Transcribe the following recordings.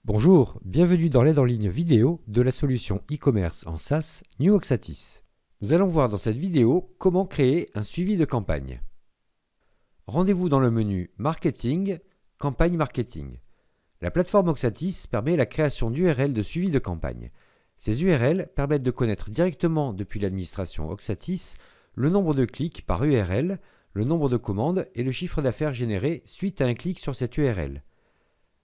Bonjour, bienvenue dans l'aide en ligne vidéo de la solution e-commerce en SaaS New Oxatis. Nous allons voir dans cette vidéo comment créer un suivi de campagne. Rendez-vous dans le menu Marketing, Campagne Marketing. La plateforme Oxatis permet la création d'URL de suivi de campagne. Ces URL permettent de connaître directement depuis l'administration Oxatis le nombre de clics par URL, le nombre de commandes et le chiffre d'affaires généré suite à un clic sur cette URL.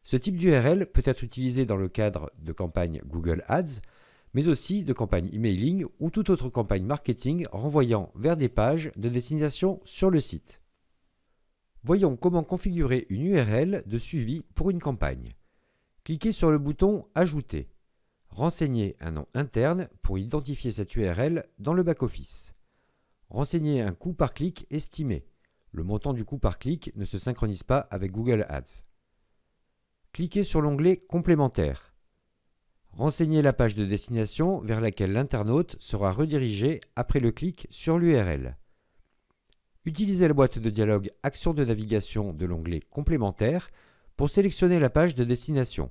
Ce type d'URL peut être utilisé dans le cadre de campagnes Google Ads, mais aussi de campagnes emailing ou toute autre campagne marketing renvoyant vers des pages de destination sur le site. Voyons comment configurer une URL de suivi pour une campagne. Cliquez sur le bouton Ajouter. Renseignez un nom interne pour identifier cette URL dans le back-office. Renseignez un coût par clic estimé. Le montant du coût par clic ne se synchronise pas avec Google Ads. Cliquez sur l'onglet Complémentaire. Renseignez la page de destination vers laquelle l'internaute sera redirigé après le clic sur l'URL. Utilisez la boîte de dialogue Action de navigation de l'onglet Complémentaire pour sélectionner la page de destination.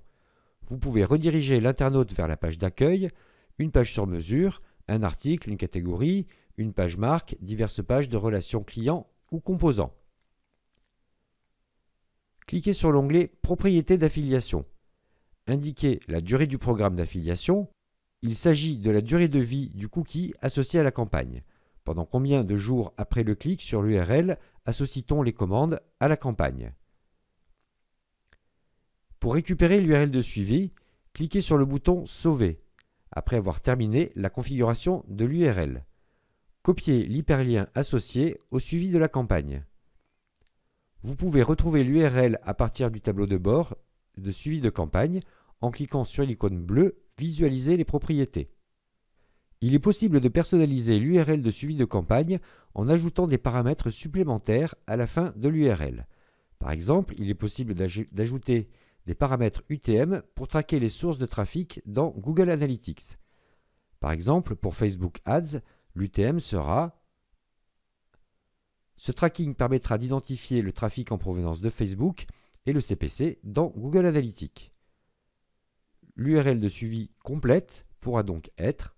Vous pouvez rediriger l'internaute vers la page d'accueil, une page sur mesure, un article, une catégorie, une page marque, diverses pages de relations clients ou composants. Cliquez sur l'onglet Propriétés d'affiliation. Indiquez la durée du programme d'affiliation. Il s'agit de la durée de vie du cookie associé à la campagne. Pendant combien de jours après le clic sur l'URL associe-t-on les commandes à la campagne? Pour récupérer l'URL de suivi, cliquez sur le bouton Sauver, après avoir terminé la configuration de l'URL. Copiez l'hyperlien associé au suivi de la campagne. Vous pouvez retrouver l'URL à partir du tableau de bord de suivi de campagne en cliquant sur l'icône bleue « Visualiser les propriétés ». Il est possible de personnaliser l'URL de suivi de campagne en ajoutant des paramètres supplémentaires à la fin de l'URL. Par exemple, il est possible d'ajouter des paramètres UTM pour traquer les sources de trafic dans Google Analytics. Par exemple, pour Facebook Ads, l'UTM sera... Ce tracking permettra d'identifier le trafic en provenance de Facebook et le CPC dans Google Analytics. L'URL de suivi complète pourra donc être